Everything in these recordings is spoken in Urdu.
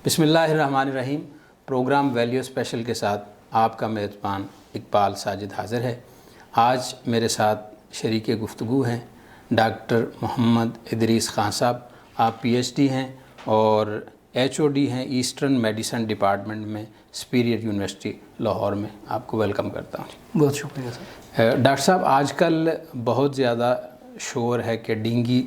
بسم اللہ الرحمن الرحیم۔ پروگرام ویلیو اسپیشل کے ساتھ آپ کا میزبان اقبال ساجد حاضر ہے۔ آج میرے ساتھ شریک گفتگو ہیں ڈاکٹر محمد ادریس خان صاحب۔ آپ پی ایچ ڈی ہیں اور ایچ او ڈی ہیں ایسٹرن میڈیسن ڈپارٹمنٹ میں، سپیریئر یونیورسٹی لاہور میں۔ آپ کو ویلکم کرتا ہوں۔ بہت شکریہ سر۔ ڈاکٹر صاحب، آج کل بہت زیادہ شور ہے کہ ڈینگی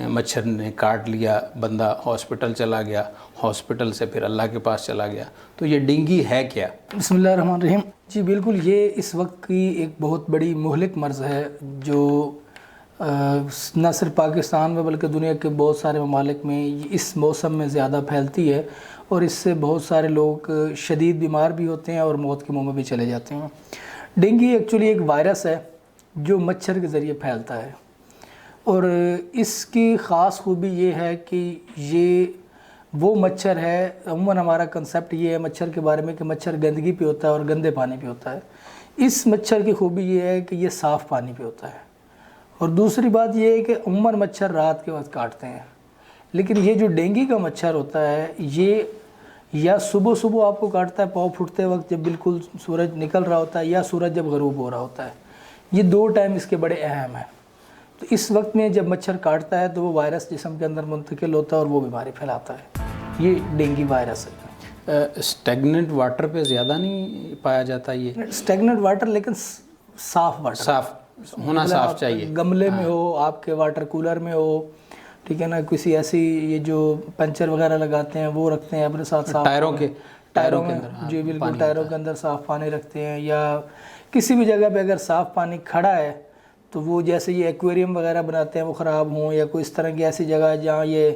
مچھر نے کاٹ لیا، بندہ ہاسپٹل چلا گیا، ہاسپٹل سے پھر اللہ کے پاس چلا گیا، تو یہ ڈینگی ہے کیا؟ بسم اللہ الرحمن الرحیم۔ جی بالکل، یہ اس وقت کی ایک بہت بڑی مہلک مرض ہے جو نہ صرف پاکستان میں بلکہ دنیا کے بہت سارے ممالک میں اس موسم میں زیادہ پھیلتی ہے، اور اس سے بہت سارے لوگ شدید بیمار بھی ہوتے ہیں اور موت کے منہ میں بھی چلے جاتے ہیں۔ ڈینگی ایکچولی ایک وائرس ہے جو مچھر کے ذریعے پھیلتا ہے، اور اس کی خاص خوبی یہ ہے کہ یہ وہ مچھر ہے، عموماً ہمارا کنسیپٹ یہ ہے مچھر کے بارے میں کہ مچھر گندگی پہ ہوتا ہے اور گندے پانی پہ ہوتا ہے۔ اس مچھر کی خوبی یہ ہے کہ یہ صاف پانی پہ ہوتا ہے، اور دوسری بات یہ ہے کہ عموماً مچھر رات کے وقت کاٹتے ہیں، لیکن یہ جو ڈینگی کا مچھر ہوتا ہے یہ یا صبح آپ کو کاٹتا ہے پاؤں پھٹتے وقت جب بالکل سورج نکل رہا ہوتا ہے، یا سورج جب غروب ہو رہا ہوتا ہے۔ یہ دو ٹائم اس کے بڑے اہم ہیں۔ تو اس وقت میں جب مچھر کاٹتا ہے تو وہ وائرس جسم کے اندر منتقل ہوتا ہے اور وہ بیماری پھیلاتا ہے۔ یہ ڈینگی وائرس ہے۔ اسٹیگننٹ واٹر پہ زیادہ نہیں پایا جاتا یہ؟ اسٹیگننٹ واٹر، لیکن صاف واٹر، صاف ہونا صاف چاہیے۔ گملے میں ہو، آپ کے واٹر کولر میں ہو، ٹھیک ہے نا، کسی ایسی یہ جو پنچر وغیرہ لگاتے ہیں وہ رکھتے ہیں اپنے ساتھ، ٹائروں کے اندر، جی بالکل ٹائروں کے اندر صاف پانی رکھتے ہیں، یا کسی بھی جگہ پہ اگر صاف پانی کھڑا ہے تو وہ جیسے یہ ایکویریم وغیرہ بناتے ہیں وہ خراب ہوں، یا کوئی اس طرح کی ایسی جگہ جہاں یہ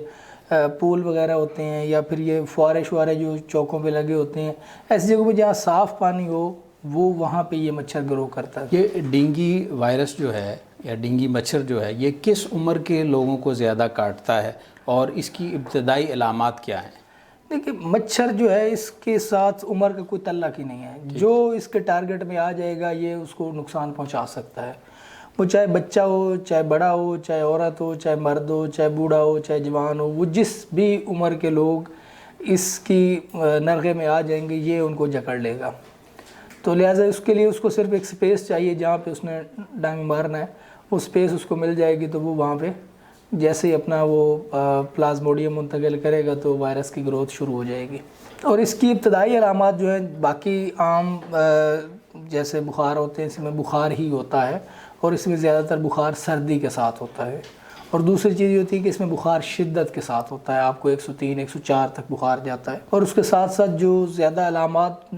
پول وغیرہ ہوتے ہیں، یا پھر یہ فوارے شوارے جو چوکوں پہ لگے ہوتے ہیں، ایسی جگہوں پہ جہاں صاف پانی ہو وہ وہاں پہ یہ مچھر گرو کرتا ہے۔ یہ ڈینگی وائرس جو ہے یا ڈینگی مچھر جو ہے یہ کس عمر کے لوگوں کو زیادہ کاٹتا ہے، اور اس کی ابتدائی علامات کیا ہیں؟ دیکھیے، مچھر جو ہے اس کے ساتھ عمر کا کوئی تعلق ہی نہیں ہے، جو اس کے ٹارگٹ میں آ جائے گا یہ اس کو نقصان پہنچا سکتا ہے۔ وہ چاہے بچہ ہو، چاہے بڑا ہو، چاہے عورت ہو، چاہے مرد ہو، چاہے بوڑھا ہو، چاہے جوان ہو، وہ جس بھی عمر کے لوگ اس کی نرغے میں آ جائیں گے یہ ان کو جکڑ لے گا۔ تو لہٰذا اس کے لیے اس کو صرف ایک سپیس چاہیے جہاں پہ اس نے ڈنگ مارنا ہے، وہ سپیس اس کو مل جائے گی تو وہ وہاں پہ جیسے ہی اپنا وہ پلازموڈیم منتقل کرے گا تو وائرس کی گروتھ شروع ہو جائے گی۔ اور اس کی ابتدائی علامات جو ہیں باقی عام جیسے بخار ہوتے ہیں، اس میں بخار ہی ہوتا ہے، اور اس میں زیادہ تر بخار سردی کے ساتھ ہوتا ہے، اور دوسری چیز یہ ہوتی ہے کہ اس میں بخار شدت کے ساتھ ہوتا ہے، آپ کو 103 104 تک بخار جاتا ہے۔ اور اس کے ساتھ ساتھ جو زیادہ علامات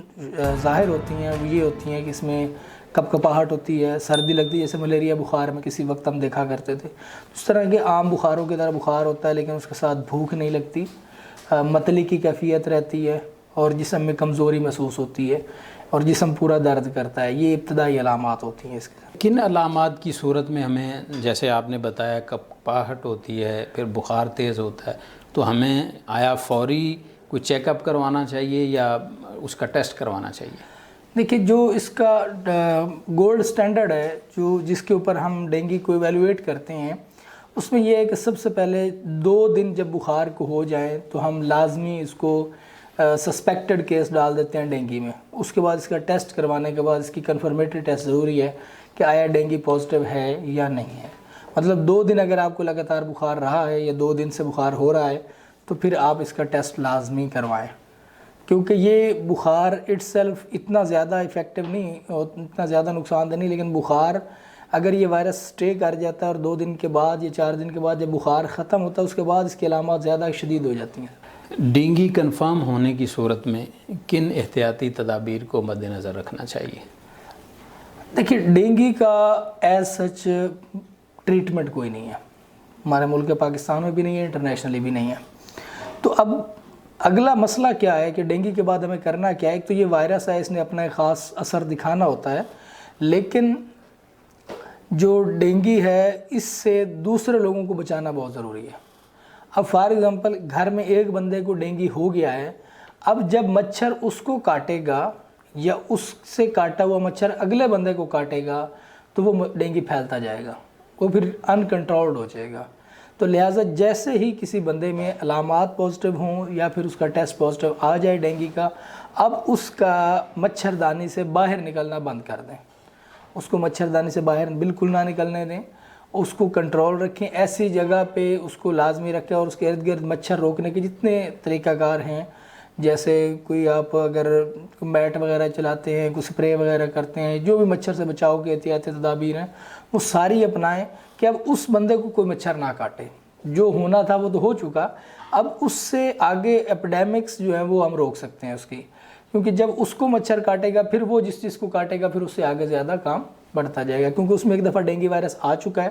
ظاہر ہوتی ہیں وہ یہ ہوتی ہیں کہ اس میں کپکپاہٹ ہوتی ہے، سردی لگتی ہے، جیسے ملیریا بخار میں کسی وقت ہم دیکھا کرتے تھے، اس طرح کے عام بخاروں کی طرح بخار ہوتا ہے، لیکن اس کے ساتھ بھوک نہیں لگتی، متلی کی کیفیت رہتی ہے، اور جسم میں کمزوری محسوس ہوتی ہے، اور جسم پورا درد کرتا ہے۔ یہ ابتدائی علامات ہوتی ہیں اس کے۔ کن علامات کی صورت میں ہمیں، جیسے آپ نے بتایا کپکپاہٹ ہوتی ہے، پھر بخار تیز ہوتا ہے، تو ہمیں آیا فوری کوئی چیک اپ کروانا چاہیے یا اس کا ٹیسٹ کروانا چاہیے؟ دیکھیے، جو اس کا گولڈ سٹینڈرڈ ہے جس کے اوپر ہم ڈینگی کو ایویلویٹ کرتے ہیں، اس میں یہ ہے کہ سب سے پہلے 2 دن جب بخار کو ہو جائیں تو ہم لازمی اس کو سسپیکٹڈ کیس ڈال دیتے ہیں ڈینگی میں۔ اس کے بعد اس کا ٹیسٹ کروانے کے بعد اس کی کنفرمیٹری ٹیسٹ ضروری ہے کہ آیا ڈینگی پازیٹیو ہے یا نہیں ہے۔ مطلب 2 دن اگر آپ کو لگاتار بخار رہا ہے یا 2 دن سے بخار ہو رہا ہے تو پھر آپ اس کا ٹیسٹ لازمی کروائیں، کیونکہ یہ بخار اٹ سیلف اتنا زیادہ افیکٹو نہیں، اتنا زیادہ نقصان دہ نہیں، لیکن بخار اگر یہ وائرس سٹے کر جاتا ہے اور 2 دن کے بعد یا 4 دن کے بعد جب بخار ختم ہوتا ہے اس کے بعد اس کی علامات زیادہ شدید ہو جاتی ہیں۔ ڈینگی کنفرم ہونے کی صورت میں کن احتیاطی تدابیر کو مد نظر رکھنا چاہیے؟ دیکھیے، ڈینگی کا ایز سچ ٹریٹمنٹ کوئی نہیں ہے، ہمارے ملک پاکستان میں بھی نہیں ہے، انٹرنیشنلی بھی نہیں ہے۔ تو اب اگلا مسئلہ کیا ہے کہ ڈینگی کے بعد ہمیں کرنا کیا ہے؟ ایک تو یہ وائرس ہے، اس نے اپنا ایک خاص اثر دکھانا ہوتا ہے، لیکن جو ڈینگی ہے اس سے دوسرے لوگوں کو بچانا بہت ضروری ہے۔ اب فار ایگزامپل گھر میں ایک بندے کو ڈینگی ہو گیا ہے، اب جب مچھر اس کو کاٹے گا یا اس سے کاٹا ہوا مچھر اگلے بندے کو کاٹے گا تو وہ ڈینگی پھیلتا جائے گا، وہ پھر ان کنٹرولڈ ہو جائے گا۔ تو لہٰذا جیسے ہی کسی بندے میں علامات پازیٹیو ہوں یا پھر اس کا ٹیسٹ پازیٹیو آ جائے ڈینگی کا، اب اس کا مچھردانی سے باہر نکلنا بند کر دیں، اس کو مچھردانی سے باہر بالکل نہ نکلنے دیں، اس کو کنٹرول رکھیں، ایسی جگہ پہ اس کو لازمی رکھیں، اور اس کے ارد گرد مچھر روکنے کے جتنے طریقہ کار ہیں، جیسے کوئی آپ اگر میٹ وغیرہ چلاتے ہیں، کوئی سپرے وغیرہ کرتے ہیں، جو بھی مچھر سے بچاؤ کے احتیاطی تدابیر ہیں وہ ساری اپنائیں کہ اب اس بندے کو کوئی مچھر نہ کاٹے، جو ہونا تھا وہ تو ہو چکا، اب اس سے آگے ایپیڈیمکس جو ہیں وہ ہم روک سکتے ہیں اس کی، کیونکہ جب اس کو مچھر کاٹے گا پھر وہ جس چیز کو کاٹے گا پھر اس سے آگے زیادہ کام بڑھتا جائے گا، کیونکہ اس میں ایک دفعہ ڈینگی وائرس آ چکا ہے،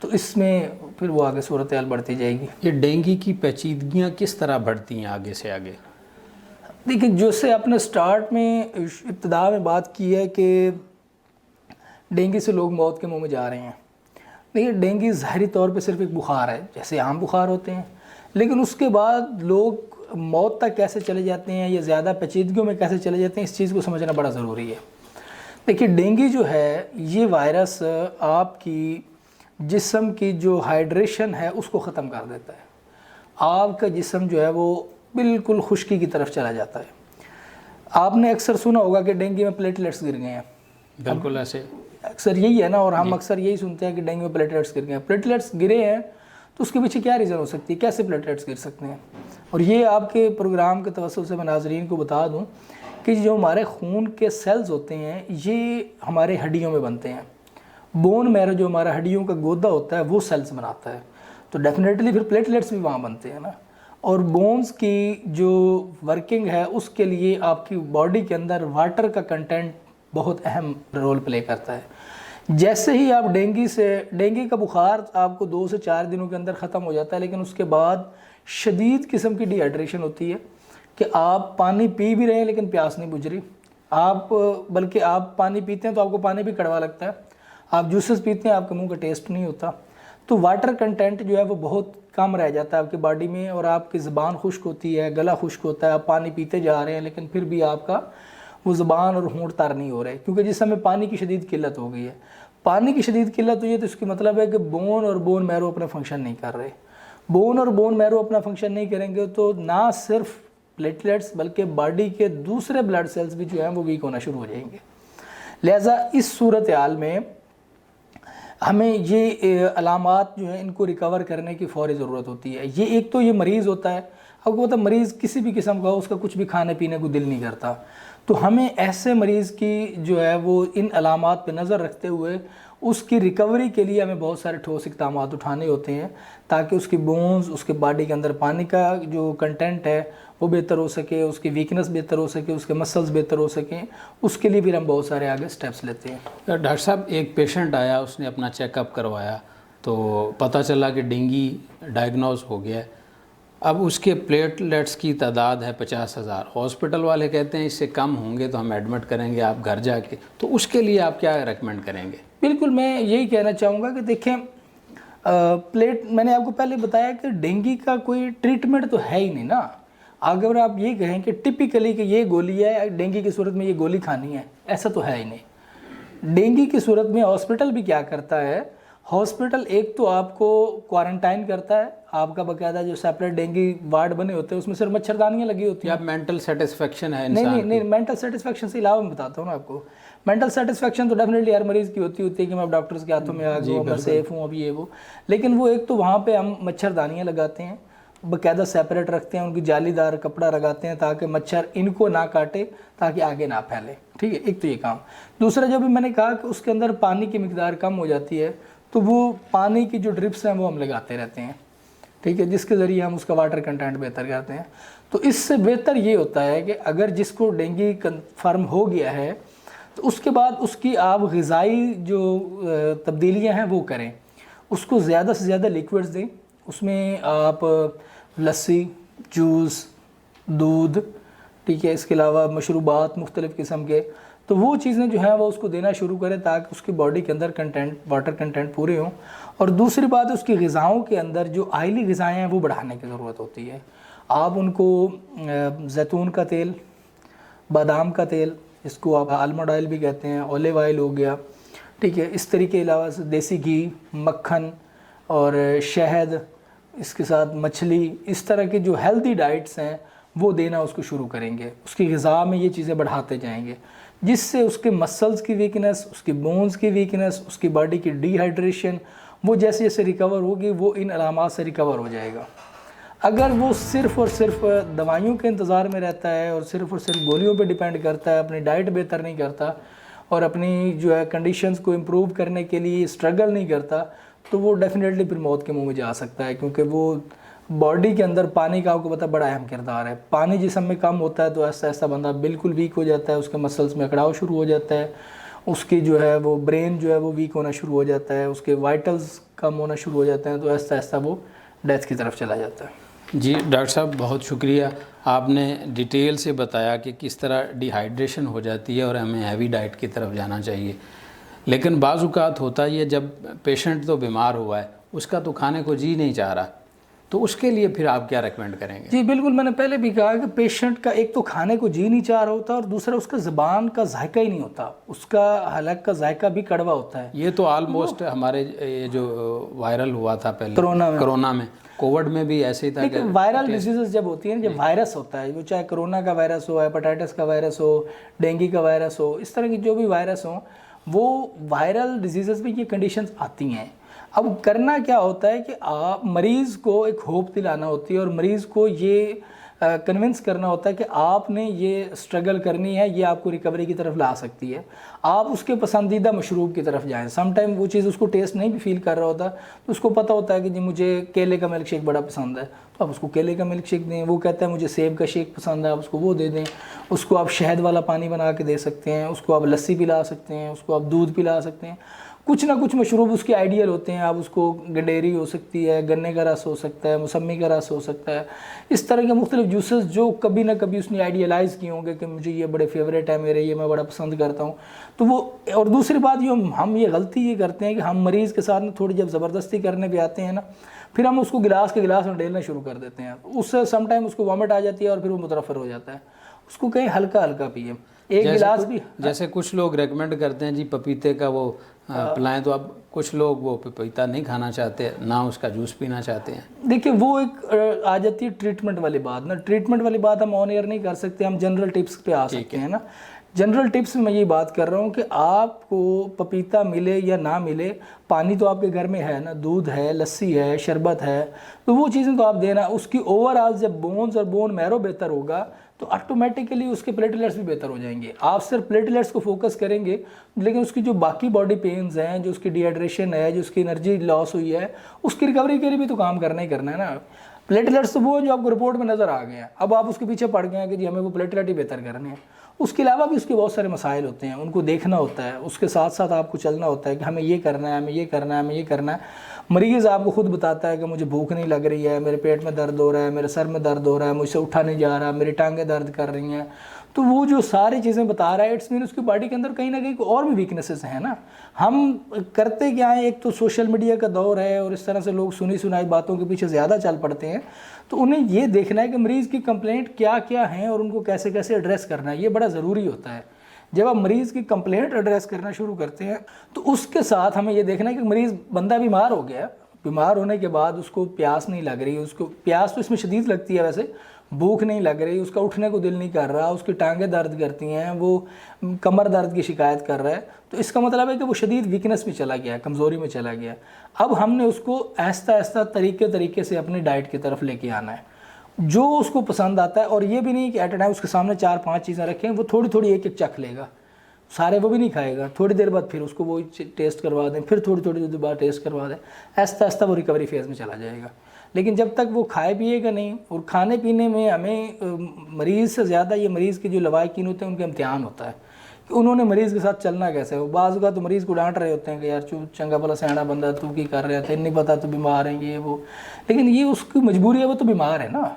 تو اس میں پھر وہ آگے صورتحال بڑھتی جائے گی۔ یہ ڈینگی کی پیچیدگیاں کس طرح بڑھتی ہیں آگے سے آگے؟ دیکھیں، جیسے آپ نے سٹارٹ میں ابتدا میں بات کی ہے کہ ڈینگی سے لوگ موت کے منہ میں جا رہے ہیں، دیکھیے ڈینگی ظاہری طور پہ صرف ایک بخار ہے جیسے عام بخار ہوتے ہیں، لیکن اس کے بعد لوگ موت تک کیسے چلے جاتے ہیں یا زیادہ پیچیدگیوں میں کیسے چلے جاتے ہیں، اس چیز کو سمجھنا بڑا ضروری ہے۔ دیکھیے ڈینگی جو ہے یہ وائرس آپ کی جسم کی جو ہائیڈریشن ہے اس کو ختم کر دیتا ہے، آپ کا جسم جو ہے وہ بالکل خشکی کی طرف چلا جاتا ہے۔ آپ نے اکثر سنا ہوگا کہ ڈینگی میں پلیٹلیٹس گر گئے ہیں، بالکل ایسے اکثر یہی ہے نا، اور ہم اکثر یہی سنتے ہیں کہ ڈینگی میں پلیٹلیٹس گر گئے ہیں۔ پلیٹلیٹس گرے ہیں تو اس کے پیچھے کیا ریزن ہو سکتی ہے، کیسے پلیٹلیٹس گر سکتے ہیں؟ اور یہ آپ کے پروگرام کے توسط سے میں ناظرین کو بتا دوں کہ جو ہمارے خون کے سیلز ہوتے ہیں یہ ہمارے ہڈیوں میں بنتے ہیں، بون میرو جو ہمارا ہڈیوں کا گودا ہوتا ہے وہ سیلز بناتا ہے، تو ڈیفینیٹلی پھر پلیٹلیٹس بھی وہاں بنتے ہیں نا، اور بونز کی جو ورکنگ ہے اس کے لیے آپ کی باڈی کے اندر واٹر کا کنٹینٹ بہت اہم رول پلے کرتا ہے۔ جیسے ہی آپ ڈینگی کا بخار آپ کو 2 سے 4 دنوں کے اندر ختم ہو جاتا ہے، لیکن اس کے بعد شدید قسم کی ڈی ہائیڈریشن ہوتی ہے کہ آپ پانی پی بھی رہے ہیں لیکن پیاس نہیں بجھ رہی، بلکہ آپ پانی پیتے ہیں تو آپ کو پانی بھی کڑوا لگتا ہے، آپ جوسز پیتے ہیں آپ کے منہ کا ٹیسٹ نہیں ہوتا، تو واٹر کنٹینٹ جو ہے وہ بہت کم رہ جاتا ہے آپ کی باڈی میں، اور آپ کی زبان خشک ہوتی ہے، گلا خشک ہوتا ہے، آپ پانی پیتے جا رہے ہیں لیکن پھر بھی آپ کا وہ زبان اور ہونٹ تر نہیں ہو رہے، کیونکہ جسم میں پانی کی شدید قلت ہو گئی ہے۔ پانی کی شدید قلت ہوئی ہے تو اس کی مطلب ہے کہ بون اور بون میرو اپنا فنکشن نہیں کر رہے، بون اور بون میرو اپنا فنکشن نہیں کریں گے تو نہ صرف پلیٹلیٹس بلکہ باڈی کے دوسرے بلڈ سیلز بھی جو ہیں وہ ویک ہونا شروع ہو جائیں گے۔ لہٰذا اس صورتحال میں ہمیں یہ علامات جو ہیں ان کو ریکور کرنے کی فوری ضرورت ہوتی ہے۔ یہ ایک تو یہ مریض ہوتا ہے، آپ کو پتہ مریض کسی بھی قسم کا ہو اس کا کچھ بھی کھانے پینے کو دل نہیں کرتا، تو ہمیں ایسے مریض کی جو ہے وہ ان علامات پہ نظر رکھتے ہوئے اس کی ریکوری کے لیے ہمیں بہت سارے ٹھوس اقدامات اٹھانے ہوتے ہیں تاکہ اس کی بونز، اس کے باڈی کے اندر پانی کا جو کنٹینٹ ہے وہ بہتر ہو سکے، اس کی ویکنس بہتر ہو سکے، اس کے مسلز بہتر ہو سکیں، اس کے لیے پھر ہم بہت سارے آگے سٹیپس لیتے ہیں۔ ڈاکٹر صاحب ایک پیشنٹ آیا، اس نے اپنا چیک اپ کروایا تو پتہ چلا کہ ڈینگی ڈائگنوز ہو گیا ہے، اب اس کے پلیٹلیٹس کی تعداد ہے 50,000، ہاسپٹل والے کہتے ہیں اس سے کم ہوں گے تو ہم ایڈمٹ کریں گے آپ گھر جا کے، تو اس کے لیے آپ کیا ریکمینڈ کریں گے؟ بالکل میں یہی کہنا چاہوں گا کہ دیکھیں میں نے آپ کو پہلے بتایا کہ ڈینگی کا کوئی ٹریٹمنٹ تو ہے ہی نہیں نا، اگر آپ یہ کہیں کہ ٹپیکلی کہ یہ گولی ہے ڈینگی کی صورت میں یہ گولی کھانی ہے، ایسا تو ہے ہی نہیں۔ ڈینگی کی صورت میں ہاسپٹل بھی کیا کرتا ہے، ہاسپٹل ایک تو آپ کو کوارنٹائن کرتا ہے، آپ کا باقاعدہ جو سیپریٹ ڈینگی وارڈ بنے ہوتے ہیں اس میں صرف مچھردانیاں لگی ہوتی ہیں۔ آپ مینٹل سیٹسفیکشن ہے انسان نہیں مینٹل سیٹسفیکشن سے علاوہ میں بتاتا ہوں نا آپ کو، مینٹل سیٹسفیکشن تو ڈیفینیٹلی ہر مریض کی ہوتی ہے کہ میں اب ڈاکٹرز کے ہاتھوں میں آ گیا ہوں، میں سیف ہوں اب یہ وہ، لیکن وہ ایک تو وہاں پہ ہم مچھردانیاں لگاتے ہیں، باقاعدہ سیپریٹ رکھتے ہیں، ان کی جالی دار کپڑا لگاتے ہیں تاکہ مچھر ان کو نہ کاٹے تاکہ آگے نہ پھیلے، ٹھیک ہے، ایک تو یہ کام۔ دوسرا جو بھی میں نے کہا کہ اس کے اندر پانی کی مقدار کم ہو جاتی ہے تو وہ پانی کی جو ڈرپس ہیں وہ ہم لگاتے رہتے ہیں، ٹھیک ہے، جس کے ذریعے ہم اس کا واٹر کنٹینٹ بہتر کرتے ہیں۔ تو اس سے بہتر یہ ہوتا ہے کہ اگر جس کو ڈینگی کنفرم ہو گیا ہے تو اس کے بعد اس کی آپ غذائی جو تبدیلیاں ہیں وہ کریں، اس کو زیادہ سے زیادہ لیکوڈز دیں، اس میں آپ لسی، جوس، دودھ، ٹھیک ہے، اس کے علاوہ مشروبات مختلف قسم کے، تو وہ چیزیں جو ہیں وہ اس کو دینا شروع کریں تاکہ اس کی باڈی کے اندر کنٹینٹ واٹر کنٹینٹ پورے ہوں۔ اور دوسری بات اس کی غذاؤں کے اندر جو آئلی غذائیں ہیں وہ بڑھانے کی ضرورت ہوتی ہے، آپ ان کو زیتون کا تیل، بادام کا تیل، اس کو آپ آلمنڈ آئل بھی کہتے ہیں، اولیو آئل ہو گیا، ٹھیک ہے، اس طریقے کے علاوہ دیسی گھی، مکھن، اور شہد، اس کے ساتھ مچھلی، اس طرح کی جو ہیلدی ڈائٹس ہیں وہ دینا اس کو شروع کریں گے. اس کی غذا میں یہ چیزیں بڑھاتے جائیں گے، جس سے اس کے مسلز کی ویکنس، اس کی بونز کی ویکنس، اس کی باڈی کی ڈی ہائیڈریشن وہ جیسے جیسے ریکور ہوگی وہ ان علامات سے ریکور ہو جائے گا. اگر وہ صرف اور صرف دوائیوں کے انتظار میں رہتا ہے اور صرف گولیوں پہ ڈیپینڈ کرتا ہے، اپنی ڈائٹ بہتر نہیں کرتا اور اپنی جو ہے کنڈیشنز کو امپروو کرنے کے لیے اسٹرگل نہیں کرتا، تو وہ ڈیفینیٹلی پھر موت کے منہ میں جا سکتا ہے. کیونکہ وہ باڈی کے اندر پانی کا آپ کو پتہ بڑا اہم کردار ہے. پانی جسم میں کم ہوتا ہے تو ایسا ایسا بندہ بالکل ویک ہو جاتا ہے، اس کے مسلز میں اکڑاؤ شروع ہو جاتا ہے، اس کی جو ہے وہ برین جو ہے وہ ویک ہونا شروع ہو جاتا ہے، اس کے وائٹلز کم ہونا شروع ہو جاتے ہیں، تو ایسا ایسا وہ ڈیتھ کی طرف چلا جاتا ہے. جی ڈاکٹر صاحب بہت شکریہ، آپ نے ڈیٹیل سے بتایا کہ کس طرح ڈی ہائیڈریشن ہو جاتی ہے اور ہمیں ہیوی ڈائٹ کی طرف جانا چاہیے. لیکن بعض اوقات ہوتا ہے جب پیشنٹ تو بیمار ہوا ہے، اس کا تو کھانے کو جی نہیں چاہ رہا، تو اس کے لیے پھر آپ کیا ریکمینڈ کریں گے؟ جی بالکل، میں نے پہلے بھی کہا کہ پیشنٹ کا ایک تو کھانے کو جی نہیں چاہ رہا ہوتا، اور دوسرا اس کا زبان کا ذائقہ ہی نہیں ہوتا، اس کا حلق کا ذائقہ بھی کڑوا ہوتا ہے. یہ تو آلموسٹ ہمارے یہ جو وائرل ہوا تھا پہلے کرونا میں کووڈ میں بھی ایسے ہی تھا. لیکن وائرل ڈیزیزز جب ہوتی ہیں، جب وائرس ہوتا ہے، وہ چاہے کرونا کا وائرس ہو، ہیپاٹائٹس کا وائرس ہو، ڈینگی کا وائرس ہو، اس طرح کی جو بھی وائرس ہوں، وہ وائرل ڈیزیزز میں یہ کنڈیشنز آتی ہیں. اب کرنا کیا ہوتا ہے کہ آپ مریض کو ایک ہوپ دلانا ہوتی ہے، اور مریض کو یہ کنونس کرنا ہوتا ہے کہ آپ نے یہ اسٹرگل کرنی ہے، یہ آپ کو ریکوری کی طرف لا سکتی ہے. آپ اس کے پسندیدہ مشروب کی طرف جائیں. سم ٹائم وہ چیز اس کو ٹیسٹ نہیں بھی فیل کر رہا ہوتا، تو اس کو پتہ ہوتا ہے کہ جی مجھے کیلے کا ملک شیک بڑا پسند ہے، تو آپ اس کو کیلے کا ملک شیک دیں. وہ کہتا ہے مجھے سیب کا شیک پسند ہے، آپ اس کو وہ دے دیں. اس کو آپ شہد والا پانی بنا کے دے سکتے ہیں، اس کو آپ لسی پلا سکتے ہیں، اس کو آپ دودھ پلا سکتے ہیں. کچھ نہ کچھ مشروب اس کے آئیڈیل ہوتے ہیں. آپ اس کو گنڈیری ہو سکتی ہے، گنے کا رس ہو سکتا ہے، موسمی کا رس ہو سکتا ہے، اس طرح کے مختلف جوسز جو کبھی نہ کبھی اس نے آئیڈیلائز کیے ہوں گے کہ مجھے یہ بڑے فیوریٹ ہے میرے، یہ میں بڑا پسند کرتا ہوں. تو وہ اور دوسری بات ہم یہ غلطی یہ کرتے ہیں کہ ہم مریض کے ساتھ تھوڑی جب زبردستی کرنے پہ آتے ہیں نا، پھر ہم اس کو گلاس کے گلاس میں ڈیلنا شروع کر دیتے ہیں. اس سے سم ٹائم اس کو وامٹ آ جاتی ہے اور پھر وہ مترفر ہو جاتا ہے. اس کو کہیں ہلکا ہلکا پیے، ایک گلاس بھی. جیسے کچھ لوگ ریکمینڈ کرتے ہیں جی پپیتے کا وہ پلائیں، تو اب کچھ لوگ وہ پپیتا نہیں کھانا چاہتے، نہ اس کا جوس پینا چاہتے ہیں. دیکھیں وہ ایک آ جاتی ہے ٹریٹمنٹ والی بات نا. ٹریٹمنٹ والی بات ہم آن ایئر نہیں کر سکتے، ہم جنرل ٹپس پہ آ سکتے ہیں نا. جنرل ٹپس میں یہ بات کر رہا ہوں کہ آپ کو پپیتا ملے یا نہ ملے، پانی تو آپ کے گھر میں ہے نا، دودھ ہے، لسی ہے، شربت ہے، تو وہ چیزیں تو آپ دینا. اس کی اوور آل جب بونز اور بون میرو بہتر ہوگا تو آٹومیٹیکلی اس کے پلیٹلیٹس بھی بہتر ہو جائیں گے. آپ صرف پلیٹلیٹس کو فوکس کریں گے، لیکن اس کی جو باقی باڈی پینز ہیں، جو اس کی ڈی ہائیڈریشن ہے، جو اس کی انرجی لاس ہوئی ہے، اس کی ریکوری کے لیے بھی تو کام کرنا ہی کرنا ہے نا. پلیٹلیٹس تو وہ جو آپ کو رپورٹ میں نظر آ گئے ہیں، اب آپ اس کے پیچھے پڑ گئے ہیں کہ جی ہمیں وہ پلیٹلیٹ ہی بہتر کرنے ہیں. اس کے علاوہ بھی اس کے بہت سارے مسائل ہوتے ہیں، ان کو دیکھنا ہوتا ہے. اس کے ساتھ ساتھ آپ کو چلنا ہوتا ہے کہ ہمیں یہ کرنا ہے، ہمیں یہ کرنا ہے، ہمیں یہ کرنا ہے. مریض آپ کو خود بتاتا ہے کہ مجھے بھوک نہیں لگ رہی ہے، میرے پیٹ میں درد ہو رہا ہے، میرے سر میں درد ہو رہا ہے، مجھ سے اٹھا نہیں جا رہا، میری ٹانگیں درد کر رہی ہیں. تو وہ جو ساری چیزیں بتا رہا ہے، اٹس مین اس کی باڈی کے اندر کہیں نہ کہیں اور بھی ویکنیسز ہیں نا. ہم کرتے کیا ہیں، ایک تو سوشل میڈیا کا دور ہے اور اس طرح سے لوگ سنی سنائی باتوں کے پیچھے زیادہ چل پڑتے ہیں. تو انہیں یہ دیکھنا ہے کہ مریض کی کمپلینٹ کیا کیا ہیں اور ان کو کیسے کیسے ایڈریس کرنا ہے. یہ بڑا ضروری ہوتا ہے. جب آپ مریض کی کمپلینٹ ایڈریس کرنا شروع کرتے ہیں تو اس کے ساتھ ہمیں یہ دیکھنا ہے کہ مریض بندہ بیمار ہو گیا، بیمار ہونے کے بعد اس کو پیاس نہیں لگ رہی، اس کو پیاس تو اس میں شدید لگتی ہے، ویسے بھوک نہیں لگ رہی، اس کا اٹھنے کو دل نہیں کر رہا، اس کی ٹانگیں درد کرتی ہیں، وہ کمر درد کی شکایت کر رہا ہے، تو اس کا مطلب ہے کہ وہ شدید ویکنس میں چلا گیا، کمزوری میں چلا گیا. اب ہم نے اس کو آہستہ آہستہ طریقے سے اپنی ڈائٹ کی طرف لے کے آنا ہے جو اس کو پسند آتا ہے. اور یہ بھی نہیں کہ ایٹ اے ٹائم اس کے سامنے 4-5 چیزیں رکھیں، وہ تھوڑی تھوڑی ایک ایک چکھ لے گا، سارے وہ بھی نہیں کھائے گا. تھوڑی دیر بعد پھر اس کو وہ ٹیسٹ کروا دیں، پھر تھوڑی دیر بعد ٹیسٹ کروا دیں. آہستہ آہستہ وہ ریکوری فیز میں چلا جائے گا. لیکن جب تک وہ کھائے پیے گا نہیں، اور کھانے پینے میں ہمیں مریض سے زیادہ یہ مریض کے جو لواحقین ہوتے ہیں ان کا امتحان ہوتا ہے کہ انہوں نے مریض کے ساتھ چلنا کیسے ہے. وہ بعض کا تو مریض کو ڈانٹ رہے ہوتے ہیں کہ یار چنگا بھلا سیاڑا بندہ تو کی کر رہے تھے، نہیں پتا تو بیمار ہیں یہ وہ. لیکن یہ اس کی مجبوری ہے، وہ تو بیمار ہے نا.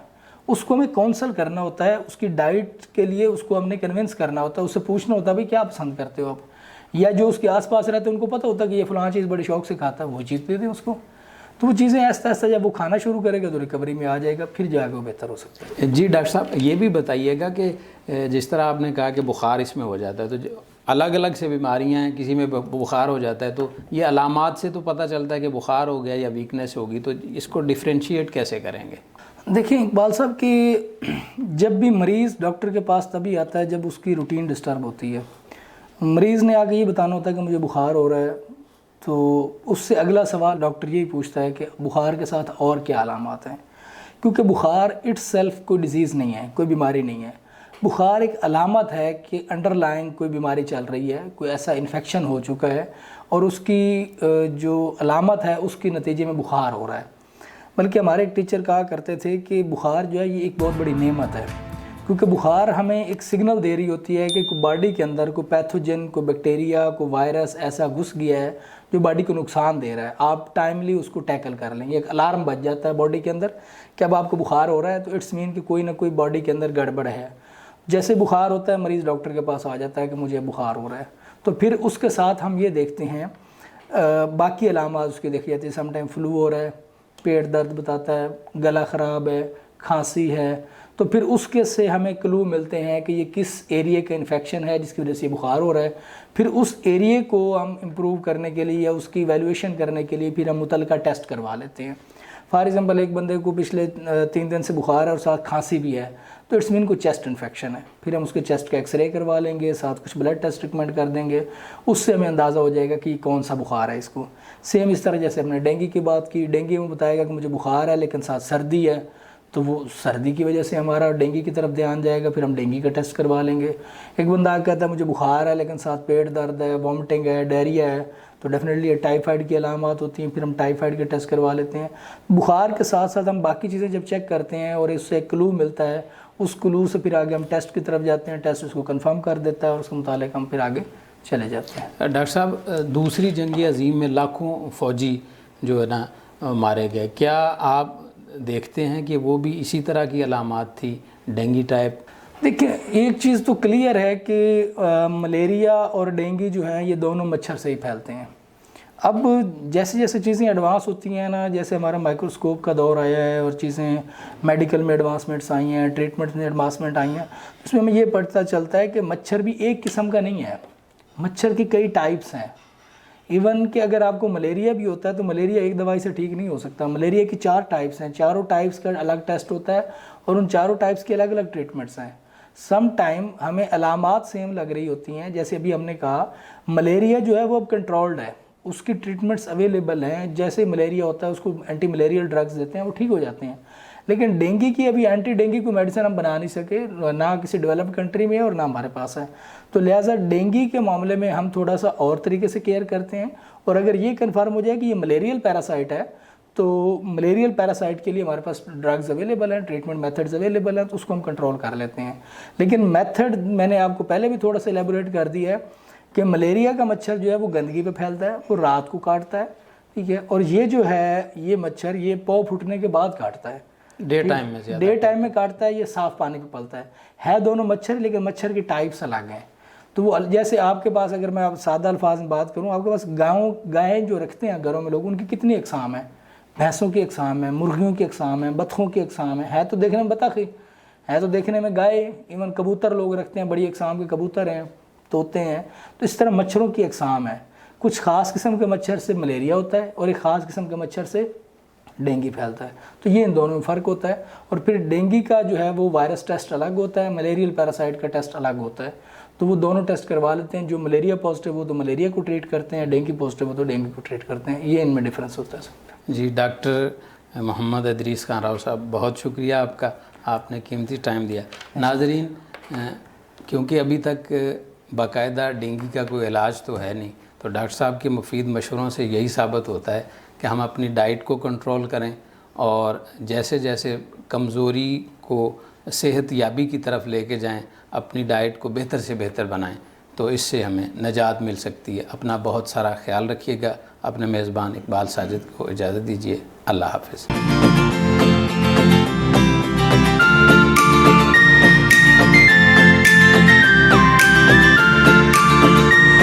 اس کو ہمیں کونسل کرنا ہوتا ہے، اس کی ڈائٹ کے لیے اس کو ہم نے کنونس کرنا ہوتا ہے. اس سے پوچھنا ہوتا ہے بھائی کیا پسند کرتے ہو آپ، یا جو اس کے آس پاس رہتے ہیں ان کو پتہ ہوتا ہے کہ یہ فلاں چیز بڑے شوق سے کھاتا ہے، وہ چیز دے دیں اس کو. تو وہ چیزیں آہستہ آہستہ جب وہ کھانا شروع کرے گا تو ریکوری میں آ جائے گا، پھر جا کے وہ بہتر ہو سکتا ہے. جی ڈاکٹر صاحب یہ بھی بتائیے گا کہ جس طرح آپ نے کہا کہ بخار اس میں ہو جاتا ہے، تو الگ الگ سے بیماریاں ہیں، کسی میں بخار ہو جاتا ہے، تو یہ علامات سے تو پتہ چلتا ہے کہ بخار ہو گیا یا ویکنیس ہوگی، تو اس کو ڈفرینشیٹ کیسے کریں گے؟ دیکھیں اقبال صاحب کہ جب بھی مریض ڈاکٹر کے پاس تبھی آتا ہے جب اس کی روٹین ڈسٹرب ہوتی ہے. مریض نے آگے یہ بتانا ہوتا ہے کہ مجھے بخار ہو رہا ہے، تو اس سے اگلا سوال ڈاکٹر یہی پوچھتا ہے کہ بخار کے ساتھ اور کیا علامات ہیں، کیونکہ بخار اٹ سیلف کوئی ڈیزیز نہیں ہے، کوئی بیماری نہیں ہے. بخار ایک علامت ہے کہ انڈر لائن کوئی بیماری چل رہی ہے، کوئی ایسا انفیکشن ہو چکا ہے اور اس کی جو علامت ہے اس کے نتیجے میں بخار ہو رہا ہے. بلکہ ہمارے ایک ٹیچر کہا کرتے تھے کہ بخار جو ہے یہ ایک بہت بڑی نعمت ہے، کیونکہ بخار ہمیں ایک سگنل دے رہی ہوتی ہے کہ کوئی باڈی کے اندر کوئی پیتھوجن، کوئی بیکٹیریا، کوئی وائرس ایسا گھس گیا ہے جو باڈی کو نقصان دے رہا ہے. آپ ٹائملی اس کو ٹیکل کر لیں. ایک الارم بج جاتا ہے باڈی کے اندر کہ اب آپ کو بخار ہو رہا ہے، تو اٹس مین کہ کوئی نہ کوئی باڈی کے اندر گڑبڑ ہے. جیسے بخار ہوتا ہے مریض ڈاکٹر کے پاس آ جاتا ہے کہ مجھے بخار ہو رہا ہے، تو پھر اس کے ساتھ ہم یہ دیکھتے ہیں باقی علامات اس کی دیکھی جاتی ہے. سم ٹائم فلو ہو رہا ہے، پیٹ درد بتاتا ہے، گلا خراب ہے، کھانسی ہے، تو پھر اس کے سے ہمیں کلو ملتے ہیں کہ یہ کس ایریے کا انفیکشن ہے جس کی وجہ سے یہ بخار ہو رہا ہے. پھر اس ایریے کو ہم امپروو کرنے کے لیے یا اس کی ایویلویشن کرنے کے لیے پھر ہم متعلقہ ٹیسٹ کروا لیتے ہیں. فار ایگزامپل ایک بندے کو پچھلے 3 دن سے بخار ہے اور ساتھ کھانسی بھی ہے، تو اٹس مین کو چیسٹ انفیکشن ہے. پھر ہم اس کے چیسٹ کا ایکس رے کروا لیں گے، ساتھ کچھ بلڈ ٹیسٹ ریکمنڈ کر دیں گے، اس سے ہمیں اندازہ ہو جائے گا کہ کون سا بخار ہے اس کو. سیم اس طرح جیسے ہم نے ڈینگی کی بات کی، ڈینگی میں بتائے گا کہ مجھے بخار ہے لیکن ساتھ سردی ہے، تو وہ سردی کی وجہ سے ہمارا ڈینگی کی طرف دھیان جائے گا، پھر ہم ڈینگی کا ٹیسٹ کروا لیں گے. ایک بندہ کہتا ہے مجھے بخار ہے لیکن ساتھ پیٹ درد ہے، وامٹنگ ہے، ڈائریا ہے، تو ڈیفینیٹلی ٹائیفائڈ کی علامات ہوتی ہیں، پھر ہم ٹائیفائڈ کے ٹیسٹ کروا لیتے ہیں. بخار کے ساتھ ساتھ ہم باقی چیزیں جب چیک کرتے ہیں اور اس سے ایک کلو ملتا ہے، اس کلو سے پھر آگے ہم ٹیسٹ کی طرف جاتے ہیں، ٹیسٹ اس کو کنفرم کر دیتا ہے اور اس کے متعلق ہم پھر آگے چلے جاتے ہیں. ڈاکٹر صاحب، دوسری جنگ عظیم میں لاکھوں فوجی جو ہے نا مارے گئے، کیا آپ دیکھتے ہیں کہ وہ بھی اسی طرح کی علامات تھی، ڈینگی ٹائپ؟ دیکھیں ایک چیز تو کلیئر ہے کہ ملیریا اور ڈینگی جو ہیں یہ دونوں مچھر سے ہی پھیلتے ہیں. اب جیسے جیسے چیزیں ایڈوانس ہوتی ہیں نا، جیسے ہمارا مائکروسکوپ کا دور آیا ہے اور چیزیں میڈیکل میں ایڈوانسمنٹس آئی ہیں، ٹریٹمنٹ میں ایڈوانسمنٹ آئی ہیں، اس میں ہمیں یہ پتہ چلتا ہے کہ مچھر بھی ایک قسم کا نہیں ہے، مچھر کی کئی ٹائپس ہیں. ایون کہ اگر آپ کو ملیریا بھی ہوتا ہے تو ملیریا ایک دوائی سے ٹھیک نہیں ہو سکتا. ملیریا کی 4 ٹائپس ہیں، چاروں ٹائپس کا الگ ٹیسٹ ہوتا ہے اور ان چاروں ٹائپس کے الگ الگ ٹریٹمنٹس ہیں. سم ٹائم ہمیں علامات سیم لگ رہی ہوتی ہیں، جیسے ابھی ہم نے کہا ملیریا جو ہے وہ اب کنٹرولڈ ہے، اس کی ٹریٹمنٹس اویلیبل ہیں. جیسے ملیریا ہوتا ہے اس کو اینٹی ملیریل ڈرگز دیتے ہیں، وہ ٹھیک ہو جاتے ہیں. لیکن ڈینگی کی ابھی اینٹی ڈینگی کوئی میڈیسن ہم بنا نہیں سکے، نہ کسی ڈیولپڈ کنٹری میں اور نہ ہمارے پاس ہے. تو لہٰذا ڈینگی کے معاملے میں ہم تھوڑا سا اور طریقے سے کیئر کرتے ہیں، اور اگر یہ کنفرم ہو جائے کہ یہ ملیریل پیراسائٹ ہے تو ملیریل پیراسائٹ کے لیے ہمارے پاس ڈرگز اویلیبل ہیں، ٹریٹمنٹ میتھڈز اویلیبل ہیں، تو اس کو ہم کنٹرول کر لیتے ہیں. لیکن میتھڈ میں نے آپ کو پہلے بھی تھوڑا سا ایلیبوریٹ کر دیا ہے کہ ملیریا کا مچھر جو ہے وہ گندگی پہ پھیلتا ہے، وہ رات کو کاٹتا ہے، ٹھیک ہے، اور یہ جو ہے یہ مچھر یہ پاؤ پھٹنے کے بعد کاٹتا ہے، ڈے ٹائم میں زیادہ ڈے ٹائم میں کاٹتا ہے. یہ صاف پانی پہ پلتا ہے دونوں مچھر، لیکن مچھر کی ٹائپس الگ ہیں. تو وہ جیسے آپ کے پاس اگر میں آپ سادہ الفاظ میں بات کروں، آپ کے پاس گائیں جو رکھتے ہیں گھروں میں لوگ، ان کی کتنی اقسام ہیں؟ بھینسوں کی اقسام ہیں، مرغیوں کی اقسام ہیں، بطخوں کی اقسام ہیں. ہے تو دیکھنے میں بطخ ہی ہے، تو دیکھنے میں گائے. ایون کبوتر لوگ رکھتے ہیں، بڑی اقسام کے کبوتر ہیں، طوطے ہیں. تو اس طرح مچھروں کی اقسام ہے. کچھ خاص قسم کے مچھر سے ملیریا ہوتا ہے اور ایک خاص قسم کے مچھر سے ڈینگی پھیلتا ہے. تو یہ ان دونوں میں فرق ہوتا ہے. اور پھر ڈینگی کا جو ہے وہ وائرس ٹیسٹ الگ ہوتا ہے، ملیریل پیراسائٹ کا ٹیسٹ الگ ہوتا ہے. تو وہ دونوں ٹیسٹ کروا لیتے ہیں. جو ملیریا پازیٹیو وہ تو ملیریا کو ٹریٹ کرتے ہیں، ڈینگی پازیٹیو وہ تو ڈینگی کو ٹریٹ کرتے ہیں. یہ ان میں ڈفرینس ہوتا ہے. جی ڈاکٹر محمد ادریس خان راؤ صاحب، بہت شکریہ آپ کا، آپ نے قیمتی ٹائم دیا. ناظرین، کیونکہ ابھی تک باقاعدہ ڈینگی کا کوئی علاج تو ہے نہیں، تو ڈاکٹر صاحب کے مفید مشوروں سے یہی ثابت ہوتا ہے کہ ہم اپنی ڈائٹ کو کنٹرول کریں اور جیسے جیسے کمزوری کو صحت یابی کی طرف لے کے جائیں، اپنی ڈائٹ کو بہتر سے بہتر بنائیں، تو اس سے ہمیں نجات مل سکتی ہے. اپنا بہت سارا خیال رکھیے گا. اپنے میزبان اقبال ساجد کو اجازت دیجیے. اللہ حافظ.